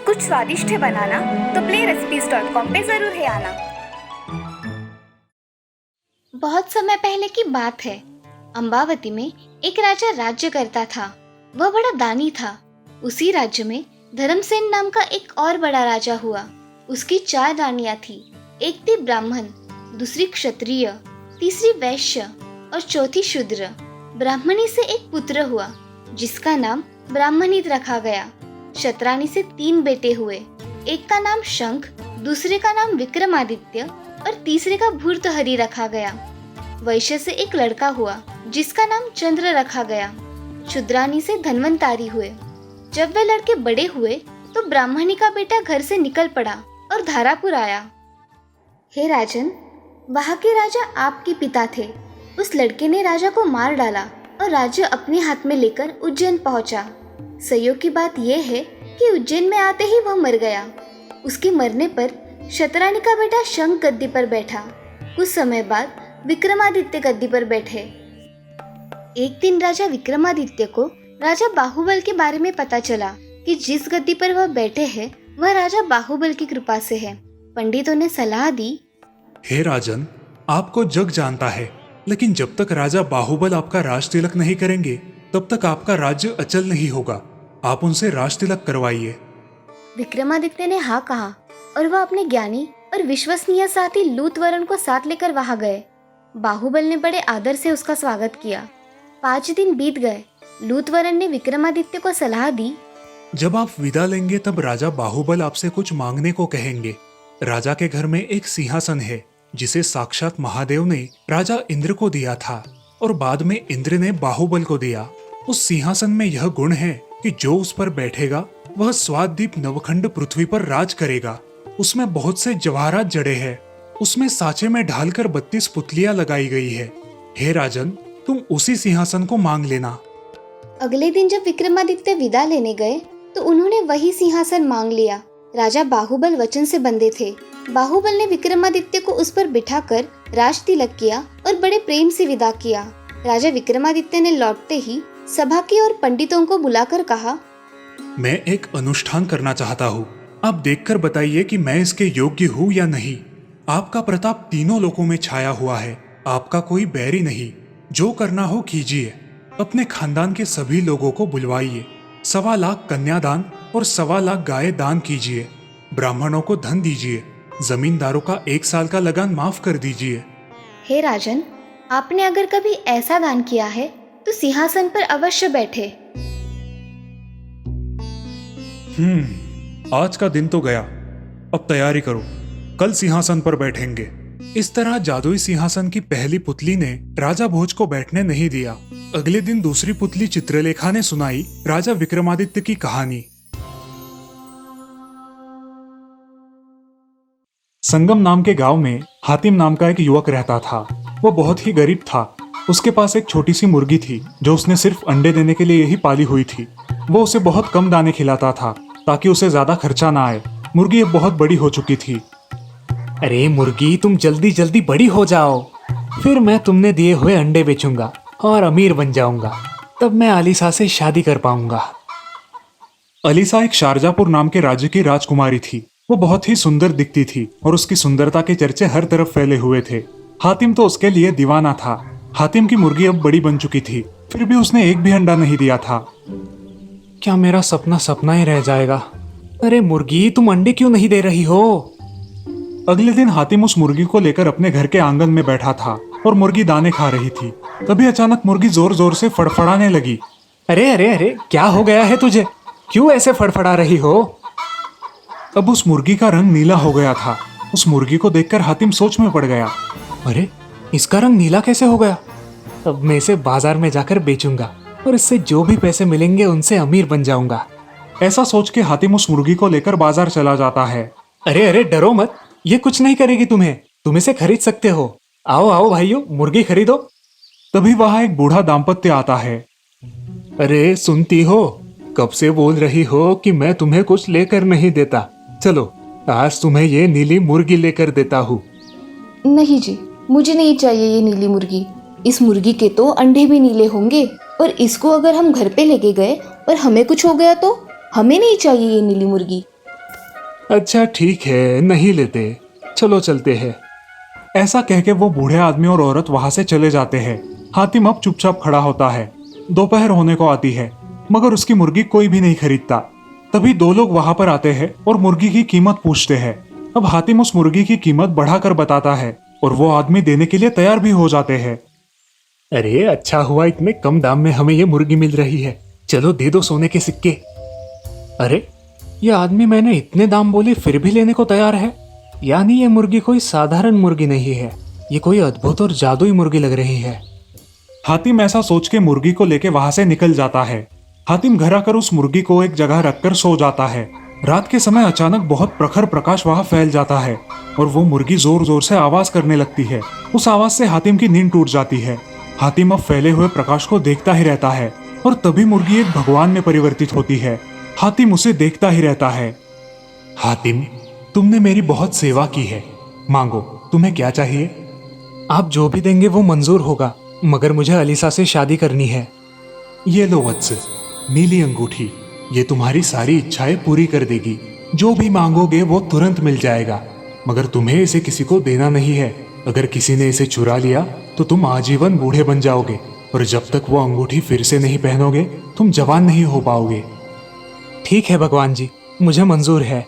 कुछ स्वादिष्ट है बनाना तो playrecipes.com पे जरूर है आना। बहुत समय पहले की बात है। अम्बावती में एक राजा राज्य करता था। वह बड़ा दानी था। उसी राज्य में धर्मसेन नाम का एक और बड़ा राजा हुआ। उसकी 4 रानियां थी। एक थी ब्राह्मण, दूसरी क्षत्रिय, तीसरी वैश्य और चौथी शूद्र। ब्राह्मणी से एक पुत्र हुआ जिसका नाम ब्राह्मणित रखा गया। क्षत्राणी से 3 बेटे हुए। एक का नाम शंख, दूसरे का नाम विक्रमादित्य और तीसरे का भूर्तहरि रखा गया। वैश्य से एक लड़का हुआ जिसका नाम चंद्र रखा गया। शूद्राणी से धन्वंतारी हुए। जब वे लड़के बड़े हुए तो ब्राह्मणी का बेटा घर से निकल पड़ा और धारापुर आया। हे राजन, वहाँ के राजा आपके पिता थे। उस लड़के ने राजा को मार डाला और राज्य अपने हाथ में लेकर उज्जैन पहुंचा। संयोग की बात यह है कि उज्जैन में आते ही वह मर गया। उसके मरने पर क्षत्राणी का बेटा शंख गद्दी पर बैठा। कुछ समय बाद विक्रमादित्य गद्दी पर बैठे। एक दिन राजा विक्रमादित्य को राजा बाहुबल के बारे में पता चला कि जिस गद्दी पर वह बैठे हैं वह राजा बाहुबल की कृपा से है। पंडितों ने सलाह दी, हे राजन, आपको जग जानता है, लेकिन जब तक राजा बाहुबल आपका राज तिलक नहीं करेंगे तब तक आपका राज्य अचल नहीं होगा। आप उनसे राज तिलक करवाइए। विक्रमादित्य ने हाँ कहा और वह अपने ज्ञानी और विश्वसनीय साथी लूतवरण को साथ लेकर वहां गए। बाहुबल ने बड़े आदर से उसका स्वागत किया। 5 दिन बीत गए। लूतवरण ने विक्रमादित्य को सलाह दी, जब आप विदा लेंगे तब राजा बाहुबल आपसे कुछ मांगने को कहेंगे। राजा के घर में एक सिंहासन है जिसे साक्षात महादेव ने राजा इंद्र को दिया था और बाद में इंद्र ने बाहुबल को दिया। उस सिंहासन में यह गुण है कि जो उस पर बैठेगा वह स्वाददीप नवखंड पृथ्वी पर राज करेगा। उसमें बहुत से जवाहरात जड़े हैं। उसमें साँचे में ढालकर 32 पुतलियां लगाई गई है। हे राजन, तुम उसी सिंहासन को मांग लेना। अगले दिन जब विक्रमादित्य विदा लेने गए तो उन्होंने वही सिंहासन मांग लिया। राजा बाहुबल वचन से बंधे थे। बाहुबल ने विक्रमादित्य को उस पर बिठाकर राज तिलक किया और बड़े प्रेम से विदा किया। राजा विक्रमादित्य ने लौटते ही सभा की और पंडितों को बुलाकर कहा, मैं एक अनुष्ठान करना चाहता हूँ। आप देखकर बताइए कि मैं इसके योग्य हूँ या नहीं। आपका प्रताप तीनों लोकों में छाया हुआ है। आपका कोई बैरी नहीं। जो करना हो कीजिए। अपने खानदान के सभी लोगों को बुलवाइए। 1.25 लाख कन्यादान और 1.25 लाख गाय दान कीजिए। ब्राह्मणों को धन दीजिए। जमींदारों का 1 साल का लगान माफ कर दीजिए। हे राजन, आपने अगर कभी ऐसा दान किया है तो सिंहासन पर अवश्य बैठे। आज का दिन तो गया। अब तैयारी करो, कल सिंहासन पर बैठेंगे। इस तरह जादुई सिंहासन की पहली पुतली ने राजा भोज को बैठने नहीं दिया। अगले दिन दूसरी पुतली चित्रलेखा ने सुनाई राजा विक्रमादित्य की कहानी। संगम नाम के गांव में हातिम नाम का एक युवक रहता था। वो बहुत ही गरीब था। उसके पास एक छोटी सी मुर्गी थी जो उसने सिर्फ अंडे देने के लिए ही पाली हुई थी। वो उसे बहुत कम दाने खिलाता था ताकि उसे ज्यादा खर्चा ना आए। मुर्गी अब बहुत बड़ी हो चुकी थी। अरे मुर्गी, तुम जल्दी जल्दी बड़ी हो जाओ, फिर मैं तुमने दिए हुए अंडे बेचूंगा और अमीर बन जाऊंगा। तब मैं आलिसा से शादी कर पाऊंगा। अलीसा एक शारजापुर नाम के राज्य की राजकुमारी थी। वो बहुत ही सुंदर दिखती थी और उसकी सुंदरता के चर्चे हर तरफ फैले हुए थे। हातिम तो उसके लिए दीवाना था। हातिम की मुर्गी अब बड़ी बन चुकी थी, फिर भी उसने एक भी अंडा नहीं दिया था। क्या मेरा सपना सपना ही रह जाएगा? अरे मुर्गी, तुम अंडे क्यों नहीं दे रही हो? अगले दिन हातिम उस मुर्गी को लेकर अपने घर के आंगन में बैठा था और मुर्गी दाने खा रही थी। तभी अचानक मुर्गी जोर जोर से फड़फड़ाने लगी। अरे अरे अरे, क्या हो गया है तुझे? क्यों ऐसे फड़फड़ा रही हो? अब उस मुर्गी का रंग नीला हो गया था। उस मुर्गी को देखकर हातिम सोच में पड़ गया। अरे, इसका रंग नीला कैसे हो गया? अब मैं इसे बाजार में जाकर बेचूंगा और इससे जो भी पैसे मिलेंगे उनसे अमीर बन जाऊंगा। ऐसा सोच के हातिम उस मुर्गी को लेकर बाजार चला जाता है। अरे अरे, डरो मत, ये कुछ नहीं करेगी तुम्हें। तुम इसे खरीद सकते हो। आओ आओ भाइयों, मुर्गी खरीदो। तभी वहां एक बूढ़ा दाम्पत्य आता है। अरे सुनती हो, कब से बोल रही हो कि मैं तुम्हें कुछ लेकर नहीं देता। चलो, आज तुम्हें ये नीली मुर्गी लेकर देता हूँ। नहीं जी, मुझे नहीं चाहिए ये नीली मुर्गी। इस मुर्गी के तो अंडे भी नीले होंगे, और इसको अगर हम घर पे लेके गए और हमें कुछ हो गया तो हमें नहीं चाहिए ये नीली मुर्गी। अच्छा ठीक है, नहीं लेते, चलो चलते हैं। ऐसा कह के वो बूढ़े आदमी और औरत वहां से चले जाते हैं। हातिम अब चुपचाप खड़ा होता है। दोपहर होने को आती है, मगर उसकी मुर्गी कोई भी नहीं खरीदता। तभी दो लोग वहां पर आते हैं और मुर्गी की कीमत पूछते हैं। अब हातिम उस मुर्गी की कीमत बढ़ाकर बताता है और वो आदमी देने के लिए तैयार भी हो जाते हैं। अरे अच्छा हुआ इतने कम दाम में हमें ये मुर्गी मिल रही है, चलो दे दो सोने के सिक्के। अरे ये आदमी मैंने इतने दाम बोले फिर भी लेने को तैयार है, यानी ये मुर्गी कोई साधारण मुर्गी नहीं है, ये कोई अद्भुत और जादुई मुर्गी लग रही है। हातिम ऐसा सोच के मुर्गी को लेके वहां से निकल जाता है। हातिम घर आकर उस मुर्गी को एक जगह रखकर सो जाता है। रात के समय अचानक बहुत प्रखर प्रकाश वहां फैल जाता है और वो मुर्गी जोर जोर से आवाज करने लगती है। उस आवाज से हातिम की नींद टूट जाती है। हातिम अब फैले हुए प्रकाश को देखता ही रहता है और तभी मुर्गी एक भगवान में परिवर्तित होती है। हातिम उसे देखता ही रहता है। हातिम, तुमने मेरी बहुत सेवा की है, मांगो, तुम्हें क्या चाहिए? आप जो भी देंगे वो मंजूर होगा, मगर मुझे अलीसा से शादी करनी है। ये लो वत्स, नीली अंगूठी, ये तुम्हारी सारी इच्छाएं पूरी कर देगी। जो भी मांगोगे वो तुरंत मिल जाएगा, मगर तुम्हें इसे किसी को देना नहीं है। अगर किसी ने इसे चुरा लिया तो तुम आजीवन बूढ़े बन जाओगे, और जब तक वो अंगूठी फिर से नहीं पहनोगे तुम जवान नहीं हो पाओगे। ठीक है भगवान जी, मुझे मंजूर है।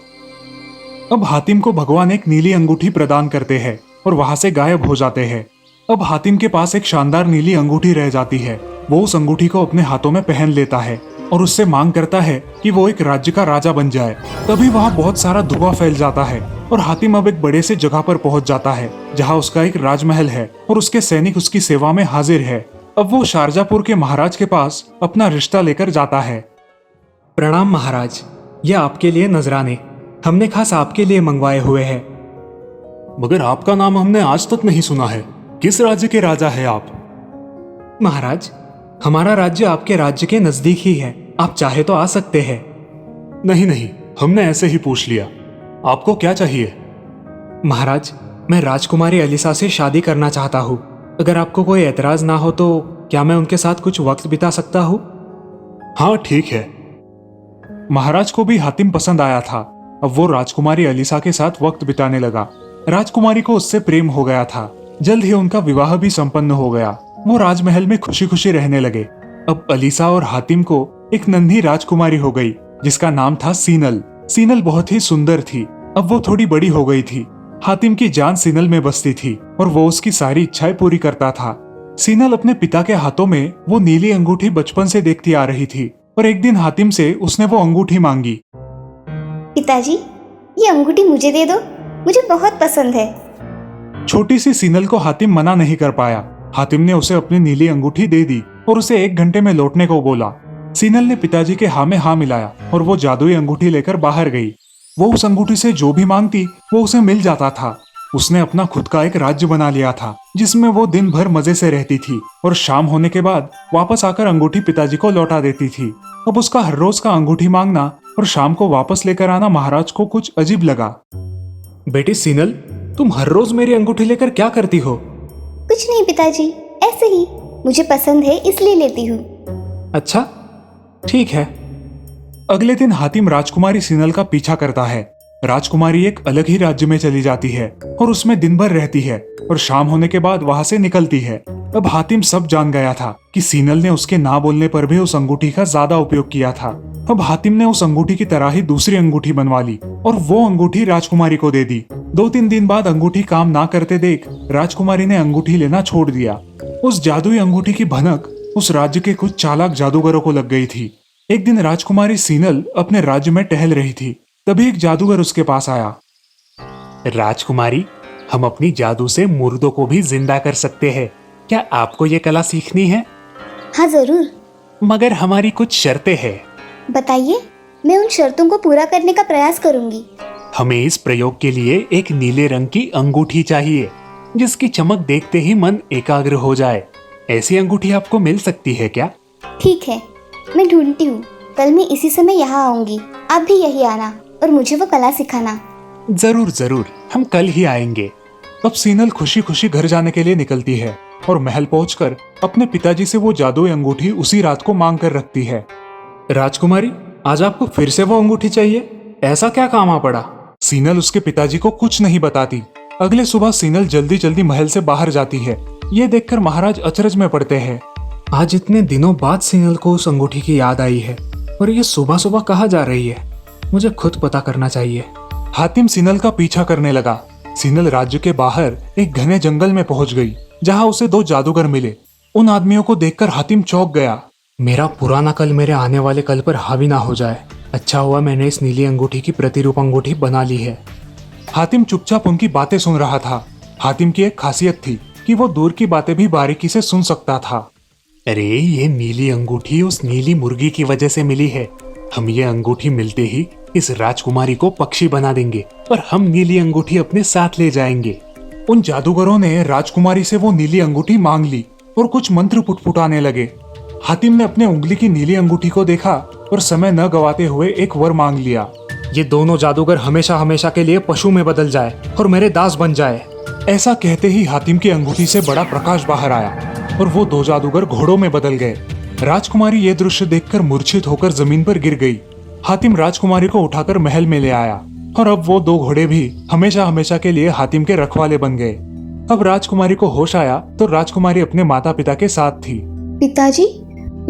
अब हातिम को भगवान एक नीली अंगूठी प्रदान करते हैं और वहां से गायब हो जाते हैं। अब हातिम के पास एक शानदार नीली अंगूठी रह जाती है। वो उस अंगूठी को अपने हाथों में पहन लेता है और उससे मांग करता है कि वो एक राज्य का राजा बन जाए। तभी वहाँ बहुत सारा धुआं फैल जाता है और हातिम अब एक बड़े से जगह पर पहुंच जाता है जहाँ उसका एक राजमहल है और उसके सैनिक उसकी सेवा में हाजिर है। अब वो शारजापुर के महाराज के पास अपना रिश्ता लेकर जाता है। प्रणाम महाराज, ये आपके लिए नजराने हमने खास आपके लिए मंगवाए हुए हैं। मगर आपका नाम हमने आज तक नहीं सुना है, किस राज्य के राजा है आप? महाराज, हमारा राज्य आपके राज्य के नजदीक ही है, आप चाहे तो आ सकते हैं। नहीं नहीं, हमने ऐसे ही पूछ लिया। आपको क्या चाहिए? महाराज, मैं राजकुमारी अलीसा से शादी करना चाहता हूँ। अगर आपको कोई एतराज ना हो तो क्या मैं उनके साथ कुछ वक्त बिता सकता हूँ? हाँ ठीक है। महाराज को भी हातिम पसंद आया था। अब वो राजकुमारी अलीसा के साथ वक्त बिताने लगा। राजकुमारी को उससे प्रेम हो गया था। जल्द ही उनका विवाह भी संपन्न हो गया। वो राजमहल में खुशी खुशी रहने लगे। अब अलीसा और हातिम को एक नन्ही राजकुमारी हो गई जिसका नाम था सीनल। सीनल बहुत ही सुंदर थी। अब वो थोड़ी बड़ी हो गई थी। हातिम की जान सीनल में बसती थी और वो उसकी सारी इच्छाएं पूरी करता था। सीनल अपने पिता के हाथों में वो नीली अंगूठी बचपन से देखती आ रही थी और एक दिन हातिम से उसने वो अंगूठी मांगी। पिताजी, ये अंगूठी मुझे दे दो, मुझे बहुत पसंद है। छोटी सी सीनल को हातिम मना नहीं कर पाया। हातिम ने उसे अपनी नीली अंगूठी दे दी और उसे 1 घंटे में लौटने को बोला। सीनल ने पिताजी के हाँ में हाँ मिलाया और वो जादुई अंगूठी लेकर बाहर गई। वो उस अंगूठी से जो भी मांगती वो उसे मिल जाता था। उसने अपना खुद का एक राज्य बना लिया था जिसमें वो दिन भर मजे से रहती थी और शाम होने के बाद वापस आकर अंगूठी पिताजी को लौटा देती थी। अब उसका हर रोज का अंगूठी मांगना और शाम को वापस लेकर आना महाराज को कुछ अजीब लगा। बेटी सीनल, तुम हर रोज मेरी अंगूठी लेकर क्या करती हो? कुछ नहीं पिताजी, ऐसे ही, मुझे पसंद है इसलिए लेती हूँ। अच्छा, ठीक है। अगले दिन हातिम राजकुमारी सीनल का पीछा करता है। राजकुमारी एक अलग ही राज्य में चली जाती है और उसमें दिन भर रहती है और शाम होने के बाद वहां से निकलती है। अब हातिम सब जान गया था कि सीनल ने उसके ना बोलने पर भी उस अंगूठी का ज्यादा उपयोग किया था। अब हातिम ने उस अंगूठी की तरह ही दूसरी अंगूठी बनवा ली और वो अंगूठी राजकुमारी को दे दी। 2-3 दिन बाद अंगूठी काम ना करते देख राजकुमारी ने अंगूठी लेना छोड़ दिया। उस जादुई अंगूठी की भनक उस राज्य के कुछ चालाक जादूगरों को लग गई थी। एक दिन राजकुमारी सीनल अपने राज्य में टहल रही थी। तभी एक जादूगर उसके पास आया। राजकुमारी, हम अपनी जादू से मुर्दों को भी जिंदा कर सकते हैं। क्या आपको ये कला सीखनी है? हाँ जरूर। मगर हमारी कुछ शर्तें हैं। बताइए, मैं उन शर्तों को पूरा करने का प्रयास करूंगी। हमें इस प्रयोग के लिए एक नीले रंग की अंगूठी चाहिए जिसकी चमक देखते ही मन एकाग्र हो जाए। ऐसी अंगूठी आपको मिल सकती है क्या? ठीक है, मैं ढूंढती हूँ। कल मैं इसी समय यहाँ आऊंगी, आप भी यही आना और मुझे वो कला सिखाना। जरूर जरूर, हम कल ही आएंगे। अब सीनल खुशी खुशी घर जाने के लिए निकलती है और महल पहुंचकर अपने पिताजी से वो जादुई अंगूठी उसी रात को मांग कर रखती है। राजकुमारी, आज आपको फिर से वो अंगूठी चाहिए? ऐसा क्या काम आ पड़ा? सीनल उसके पिताजी को कुछ नहीं बताती। अगले सुबह सीनल जल्दी जल्दी महल से बाहर जाती है। ये देखकर महाराज अचरज में पड़ते हैं। आज इतने दिनों बाद सीनल को उस अंगूठी की याद आई है और ये सुबह सुबह कहाँ जा रही है? मुझे खुद पता करना चाहिए। हातिम सीनल का पीछा करने लगा। सीनल राज्य के बाहर एक घने जंगल में पहुंच गई, जहां उसे 2 जादूगर मिले। उन आदमियों को देखकर हातिम चौंक गया। मेरा पुराना कल मेरे आने वाले कल पर हावी ना हो जाए। अच्छा हुआ मैंने इस नीली अंगूठी की प्रतिरूप अंगूठी बना ली है। हातिम चुपचाप उनकी बातें सुन रहा था। हातिम की एक खासियत थी कि वो दूर की बातें भी बारीकी से सुन सकता था। अरे, ये नीली अंगूठी उस नीली मुर्गी की वजह से मिली है। हम ये अंगूठी मिलते ही इस राजकुमारी को पक्षी बना देंगे और हम नीली अंगूठी अपने साथ ले जाएंगे। उन जादूगरों ने राजकुमारी से वो नीली अंगूठी मांग ली और कुछ मंत्र पुटपुटाने लगे। हातिम ने अपने उंगली की नीली अंगूठी को देखा और समय न गवाते हुए एक वर मांग लिया। ये दोनों जादूगर हमेशा हमेशा के लिए पशु में बदल जाए और मेरे दास बन जाए। ऐसा कहते ही हातिम की अंगूठी से बड़ा प्रकाश बाहर आया और वो 2 जादूगर घोड़ों में बदल गए। राजकुमारी ये दृश्य देखकर मूर्छित होकर जमीन पर गिर गई। हातिम राजकुमारी को उठाकर महल में ले आया और अब वो 2 घोड़े भी हमेशा हमेशा के लिए हातिम के रखवाले बन गए। अब राजकुमारी को होश आया तो राजकुमारी अपने माता पिता के साथ थी। पिताजी,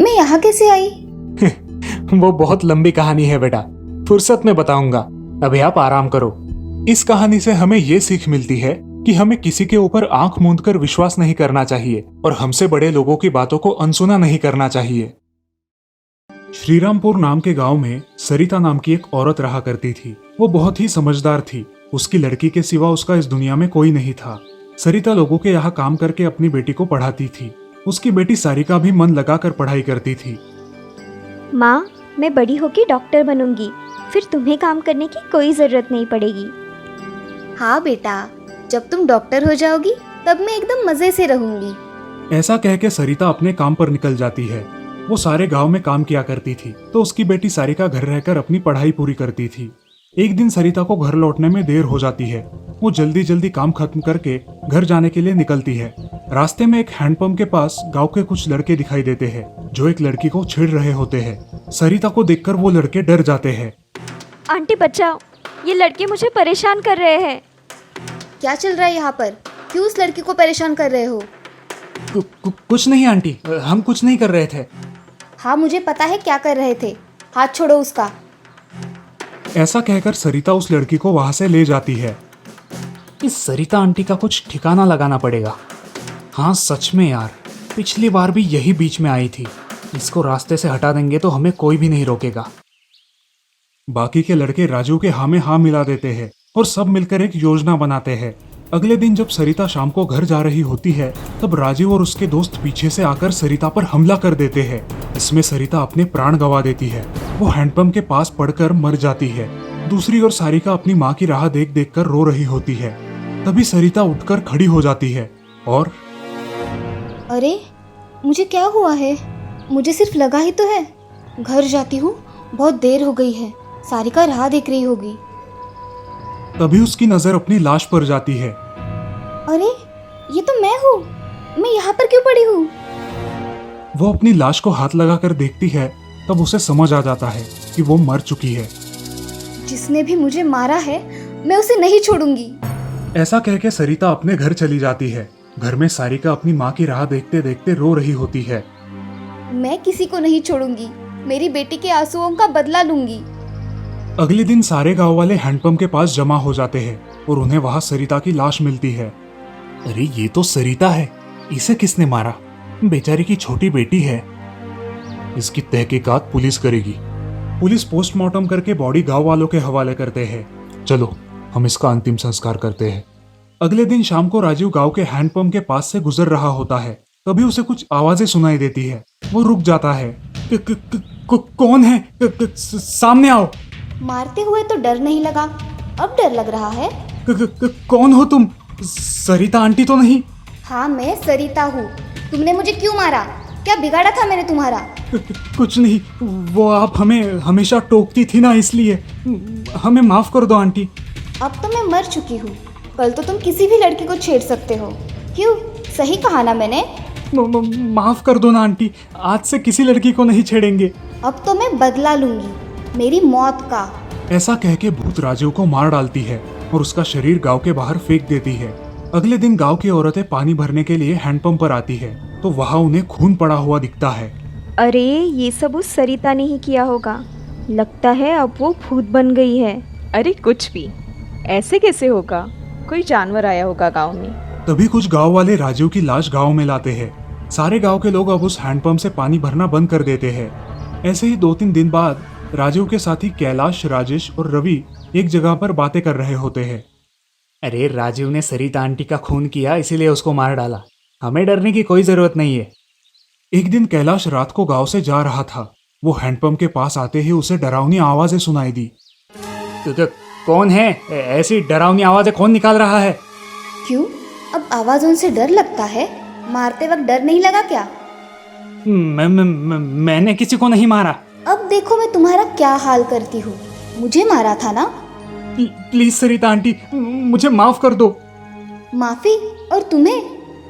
मैं यहाँ कैसे आई? वो बहुत लंबी कहानी है बेटा, फुर्सत में बताऊंगा। अभी आप आराम करो। इस कहानी से हमें ये सीख मिलती है कि हमें किसी के ऊपर आंख मूंद कर विश्वास नहीं करना चाहिए और हमसे बड़े लोगों की बातों को अनसुना नहीं करना चाहिए। श्रीरामपुर नाम के गांव में सरिता नाम की एक औरत रहा करती थी। वो बहुत ही समझदार थी। उसकी लड़की के सिवा उसका इस दुनिया में कोई नहीं था। सरिता लोगों के यहाँ काम करके अपनी बेटी को पढ़ाती थी। उसकी बेटी सारिका भी मन लगाकर पढ़ाई करती थी। माँ, मैं बड़ी होकर डॉक्टर बनूंगी, फिर तुम्हें काम करने की कोई ज़रूरत नहीं पड़ेगी। हाँ बेटा, जब तुम डॉक्टर हो जाओगी तब मैं एकदम मजे से रहूंगी। ऐसा कह के सरिता अपने काम पर निकल जाती है। वो सारे गांव में काम किया करती थी तो उसकी बेटी सारिका घर रहकर अपनी पढ़ाई पूरी करती थी। एक दिन सरिता को घर लौटने में देर हो जाती है। वो जल्दी जल्दी काम खत्म करके घर जाने के लिए निकलती है। रास्ते में एक हैंडपंप के पास गांव के कुछ लड़के दिखाई देते हैं जो एक लड़की को छेड़ रहे होते हैं। सरिता को देखकर वो लड़के डर जाते हैं। आंटी बचाओ, ये लड़के मुझे परेशान कर रहे हैं। क्या चल रहा है यहाँ पर? क्यों उस लड़की को परेशान कर रहे हो? कुछ नहीं आंटी, हम कुछ नहीं कर रहे थे। हाँ, मुझे पता है क्या कर रहे थे। हाथ छोड़ो उसका। ऐसा कहकर सरिता उस लड़की को वहां से ले जाती है। इस सरिता आंटी का कुछ ठिकाना लगाना पड़ेगा। हाँ सच में यार, पिछली बार भी यही बीच में आई थी। इसको रास्ते से हटा देंगे तो हमें कोई भी नहीं रोकेगा। बाकी के लड़के राजू के हाँ में हाँ मिला देते हैं और सब मिलकर एक योजना बनाते हैं। अगले दिन जब सरिता शाम को घर जा रही होती है तब राजू और उसके दोस्त पीछे से आकर सरिता पर हमला कर देते हैं। इसमें सरिता अपने प्राण गंवा देती है। वो हैंडपंप के पास पड़कर मर जाती है। दूसरी ओर सारिका अपनी माँ की राह देख देख कर रो रही होती है। तभी सरिता उठकर खड़ी हो जाती है और अरे, मुझे क्या हुआ है? मुझे सिर्फ लगा ही तो है। घर जाती हूँ, बहुत देर हो गई है। सारिका राह देख रही होगी। तभी उसकी नजर अपनी लाश पर जाती है। अरे, ये तो मैं हूँ। मैं यहाँ पर क्यों पड़ी हूँ? वो अपनी लाश को हाथ लगाकर देखती है तब उसे समझ आ जाता है कि वो मर चुकी है। जिसने भी मुझे मारा है मैं उसे नहीं छोड़ूंगी। ऐसा कह के सरिता अपने घर चली जाती है। घर में सारिका अपनी माँ की राह देखते देखते रो रही होती है। मैं किसी को नहीं छोड़ूंगी। मेरी बेटी के आंसुओं का बदला लूंगी। अगले दिन सारे गांव वाले हैंडपंप के पास जमा हो जाते हैं और उन्हें वहां सरिता की लाश मिलती है। अरे ये तो सरिता है, इसे किसने मारा? बेचारी की छोटी बेटी है। इसकी तहकीकात पुलिस करेगी। पुलिस पोस्टमार्टम करके बॉडी गांव वालों के हवाले करते हैं। चलो हम इसका अंतिम संस्कार करते हैं। अगले दिन शाम को राजीव गांव के हैंडपंप के पास से गुजर रहा होता है। तभी उसे कुछ आवाजें सुनाई देती है। वो रुक जाता है। कौन है? सामने आओ। मारते हुए तो डर नहीं लगा, अब डर लग रहा है। कौन हो तुम? सरिता आंटी तो नहीं? हाँ, मैं सरिता हूँ। तुमने मुझे क्यों मारा? क्या बिगाड़ा था मैंने तुम्हारा? कुछ नहीं, वो आप हमें हमेशा टोकती थी ना, इसलिए हमें माफ कर दो आंटी। अब तो मैं मर चुकी हूँ। कल तो तुम किसी भी लड़की को छेड़ सकते हो। क्यों? सही कहा ना मैंने? माफ कर दो ना आंटी, आज से किसी लड़की को नहीं छेड़ेंगे। अब तो मैं बदला लूंगी, मेरी मौत का। ऐसा कह के भूत राजू को मार डालती है और उसका शरीर गांव के बाहर फेंक देती है। अगले दिन गांव की औरतें पानी भरने के लिए हैंडपंप पर आती है तो वहाँ उन्हें खून पड़ा हुआ दिखता है। अरे ये सब उस सरिता ने ही किया होगा, लगता है अब वो भूत बन गई है। अरे कुछ भी, ऐसे कैसे होगा? कोई जानवर आया होगा गांव में। तभी कुछ गांव वाले राजू की लाश गांव में लाते हैं। सारे गांव के लोग अब उस हैंडपंप से पानी भरना बंद कर देते हैं। ऐसे ही 2-3 दिन बाद राजू के साथी कैलाश, राजेश और रवि एक जगह पर बातें कर रहे होते हैं। अरे राजीव ने सरिता आंटी का खून किया इसीलिए उसको मार डाला, हमें डरने की कोई जरूरत नहीं है। एक दिन कैलाश रात को गांव से जा रहा था। वो हैंडपंप के पास आते ही उसे डरावनी आवाजें सुनाई दी। तो कौन है? ऐसी डरावनी आवाजें कौन निकाल रहा है? क्यों, अब आवाज़ों से डर लगता है? मारते वक्त डर नहीं लगा क्या? मैंने किसी को नहीं मारा। अब देखो मैं तुम्हारा क्या हाल करती हूँ। मुझे मारा था ना? प्लीज सरिता आंटी, मुझे माफ कर दो। माफी? और तुम्हें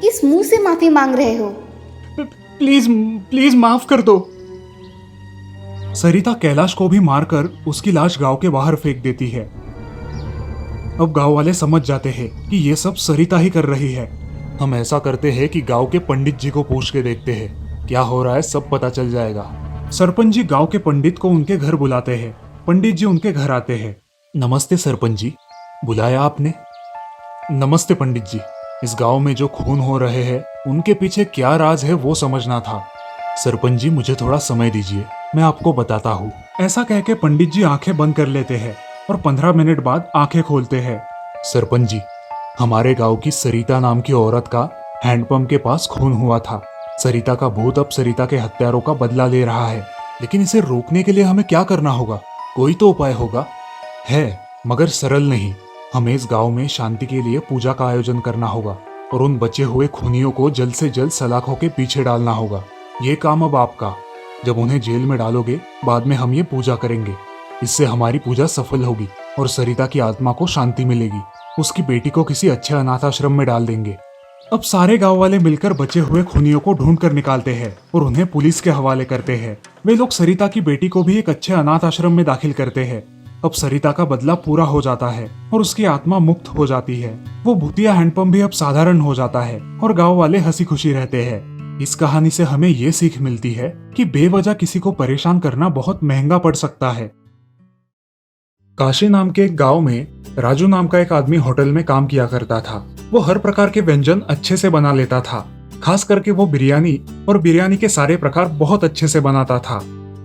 किस मुंह से माफी मांग रहे हो? प्लीज प्लीज माफ कर दो। सरिता कैलाश को भी मारकर उसकी लाश गांव के बाहर फेंक देती है। अब गांव वाले समझ जाते हैं कि ये सब सरिता ही कर रही है। हम ऐसा करते हैं कि गांव के पंडित जी को पूछ के देखते हैं, क्या हो रहा है सब पता चल जाएगा। सरपंच जी गांव के पंडित को उनके घर बुलाते हैं। पंडित जी उनके घर आते हैं। नमस्ते सरपंच जी, बुलाया आपने? नमस्ते पंडित जी, इस गांव में जो खून हो रहे हैं उनके पीछे क्या राज है वो समझना था। सरपंच जी मुझे थोड़ा समय दीजिए, मैं आपको बताता हूँ। ऐसा कह के पंडित जी आंखें बंद कर लेते हैं और 15 मिनट बाद आंखें खोलते हैं। सरपंच जी, हमारे गांव की सरिता नाम की औरत का हैंडपंप के पास खून हुआ था। सरिता का भूत अब सरिता के हत्यारों का बदला ले रहा है, लेकिन इसे रोकने के लिए हमें क्या करना होगा? कोई तो उपाय होगा। है, मगर सरल नहीं। हमें इस गांव में शांति के लिए पूजा का आयोजन करना होगा और उन बचे हुए खूनियों को जल्द से जल्द सलाखों के पीछे डालना होगा। ये काम अब आपका। जब उन्हें जेल में डालोगे, बाद में हम ये पूजा करेंगे। इससे हमारी पूजा सफल होगी और सरिता की आत्मा को शांति मिलेगी। उसकी बेटी को किसी अच्छे अनाथ आश्रम में डाल देंगे। अब सारे गांव वाले मिलकर बचे हुए खूनियों को ढूंढ कर निकालते हैं और उन्हें पुलिस के हवाले करते हैं। वे लोग सरिता की बेटी को भी एक अच्छे अनाथ आश्रम में दाखिल करते हैं। अब सरिता का बदला पूरा हो जाता है और उसकी आत्मा मुक्त हो जाती है। वो भूतिया हैंडपंप भी अब साधारण हो जाता है और गांव वाले हंसी खुशी रहते हैं। इस कहानी से हमें ये सीख मिलती है कि बेवजह किसी को परेशान करना बहुत महंगा पड़ सकता है। काशी नाम के एक गांव में राजू नाम का एक आदमी होटल में काम किया करता था। वो हर प्रकार के व्यंजन अच्छे से बना लेता था। खास करके वो बिरयानी और बिरयानी के सारे प्रकार बहुत अच्छे से बनाता था।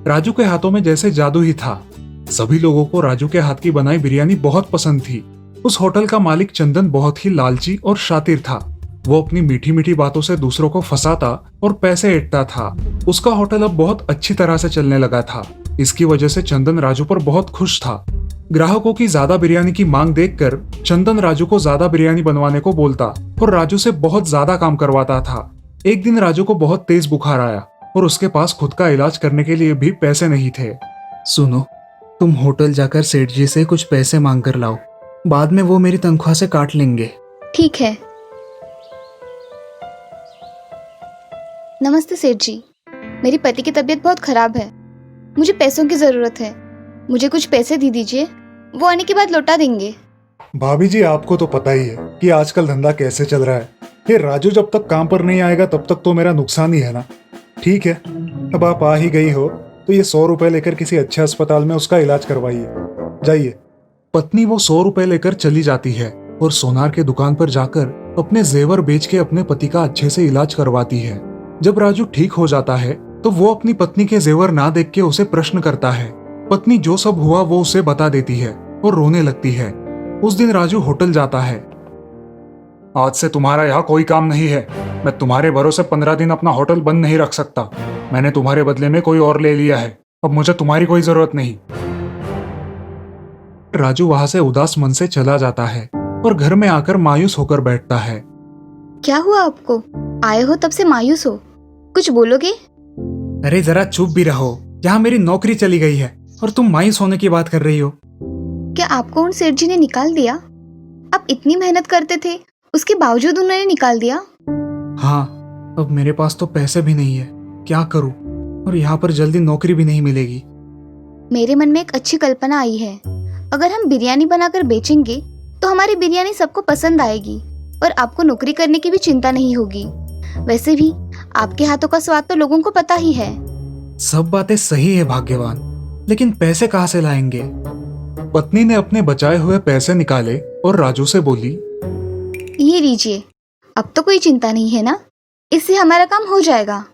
राजू के हाथों में जैसे जादू ही था। सभी लोगों को राजू के हाथ की बनाई बिरयानी बहुत पसंद थी। उस होटल का मालिक चंदन बहुत ही लालची और शातिर था। वो अपनी मीठी मीठी बातों से दूसरों को फंसाता और पैसे ऐंठता था। उसका होटल अब बहुत अच्छी तरह से चलने लगा था। इसकी वजह से चंदन राजू पर बहुत खुश था। ग्राहकों की ज्यादा बिरयानी की मांग देखकर चंदन राजू को ज्यादा बिरयानी बनवाने को बोलता और राजू से बहुत ज्यादा काम करवाता था। एक दिन राजू को बहुत तेज बुखार आया और उसके पास खुद का इलाज करने के लिए भी पैसे नहीं थे। सुनो, तुम होटल जाकर सेठ जी से कुछ पैसे मांग कर लाओ, बाद में वो मेरी तनख्वाह से काट लेंगे। ठीक है। नमस्ते सेठ जी, मेरी पति की तबीयत बहुत खराब है। मुझे पैसों की ज़रूरत है। मुझे कुछ पैसे दे दीजिए, वो आने के बाद लौटा देंगे। भाभी जी, आपको तो पता ही है कि आजकल धंधा कैसे चल रहा है। ये राजू जब तक काम पर नहीं आएगा तब तक तो मेरा नुकसान ही है ना। ठीक है, अब आप आ ही गई हो तो ये 100 रुपए लेकर किसी अच्छे अस्पताल में उसका इलाज करवाइए। जाइए। पत्नी वो 100 रुपए लेकर चली जाती है और सोनार के दुकान पर जाकर अपने जेवर बेच के अपने पति का अच्छे से इलाज करवाती है। जब राजू ठीक हो जाता है तो वो अपनी पत्नी के जेवर ना देख के उसे प्रश्न करता है। पत्नी जो सब हुआ वो उसे बता देती है और रोने लगती है। उस दिन राजू होटल जाता है। आज से तुम्हारा यहाँ कोई काम नहीं है। मैं तुम्हारे भरोसे 15 दिन अपना होटल बंद नहीं रख सकता। मैंने तुम्हारे बदले में कोई और ले लिया है। अब मुझे तुम्हारी कोई जरूरत नहीं। राजू वहां से उदास मन से चला जाता है और घर में आकर मायूस होकर बैठता है। क्या हुआ आपको? आए हो तब से मायूस हो, कुछ बोलोगे? अरे जरा चुप भी रहो, यहाँ मेरी नौकरी चली गई है और तुम मायूस होने की बात कर रही हो। क्या आपको उन सेठ जी ने निकाल दिया? आप इतनी मेहनत करते थे, उसके बावजूद उन्होंने निकाल दिया? हाँ, अब मेरे पास तो पैसे भी नहीं है, क्या करूं? और यहाँ पर जल्दी नौकरी भी नहीं मिलेगी। मेरे मन में एक अच्छी कल्पना आई है। अगर हम बिरयानी बनाकर बेचेंगे तो हमारी बिरयानी सबको पसंद आएगी और आपको नौकरी करने की भी चिंता नहीं होगी। वैसे भी आपके हाथों का स्वाद तो लोगों को पता ही है। सब बातें सही है भाग्यवान, लेकिन पैसे कहाँ से लाएंगे? पत्नी ने अपने बचाए हुए पैसे निकाले और राजू से बोली, ये लीजिए, अब तो कोई चिंता नहीं है ना, इससे हमारा काम हो जाएगा।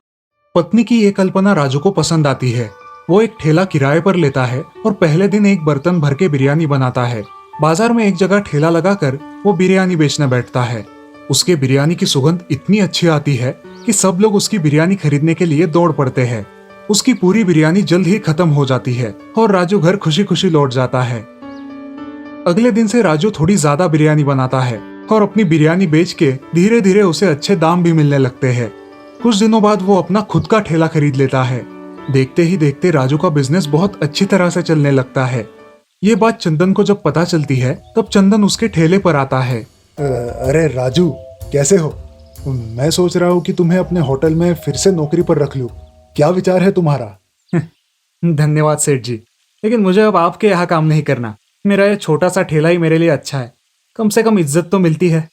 पत्नी की ये कल्पना राजू को पसंद आती है। वो एक ठेला किराए पर लेता है और पहले दिन एक बर्तन भर के बिरयानी बनाता है। बाजार में एक जगह ठेला लगाकर वो बिरयानी बेचने बैठता है। उसके बिरयानी की सुगंध इतनी अच्छी आती है कि सब लोग उसकी बिरयानी खरीदने के लिए दौड़ पड़ते हैं। उसकी पूरी बिरयानी जल्द ही खत्म हो जाती है और राजू घर खुशी खुशी लौट जाता है। अगले दिन से राजू थोड़ी ज्यादा बिरयानी बनाता है और अपनी बिरयानी बेच के धीरे धीरे उसे अच्छे दाम भी मिलने लगते हैं। कुछ दिनों बाद वो अपना खुद का ठेला खरीद लेता है। देखते ही देखते राजू का बिजनेस बहुत अच्छी तरह से चलने लगता है। ये बात चंदन को जब पता चलती है तब चंदन उसके ठेले पर आता है। अरे राजू, कैसे हो? मैं सोच रहा हूँ कि तुम्हें अपने होटल में फिर से नौकरी पर रख लूँ। क्या विचार है तुम्हारा? धन्यवाद सेठ जी, लेकिन मुझे अब आपके यहाँ काम नहीं करना। मेरा ये छोटा सा ठेला ही मेरे लिए अच्छा है, कम से कम इज्जत तो मिलती है।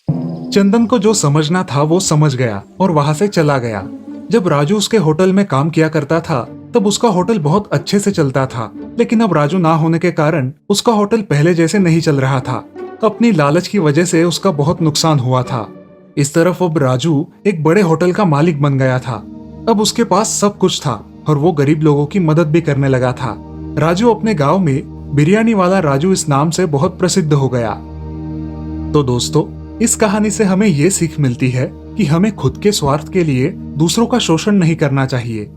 चंदन को जो समझना था वो समझ गया और वहां से चला गया। जब राजू उसके होटल में काम किया करता था तब उसका होटल बहुत अच्छे से चलता था, लेकिन अब राजू ना होने के कारण उसका होटल पहले जैसे नहीं चल रहा था। अपनी लालच की वजह से उसका बहुत नुकसान हुआ था। इस तरफ अब राजू एक बड़े होटल का मालिक बन गया था। अब उसके पास सब कुछ था और वो गरीब लोगों की मदद भी करने लगा था। राजू अपने गांव में बिरयानी वाला राजू इस नाम से बहुत प्रसिद्ध हो गया। तो दोस्तों, इस कहानी से हमें ये सीख मिलती है कि हमें खुद के स्वार्थ के लिए दूसरों का शोषण नहीं करना चाहिए।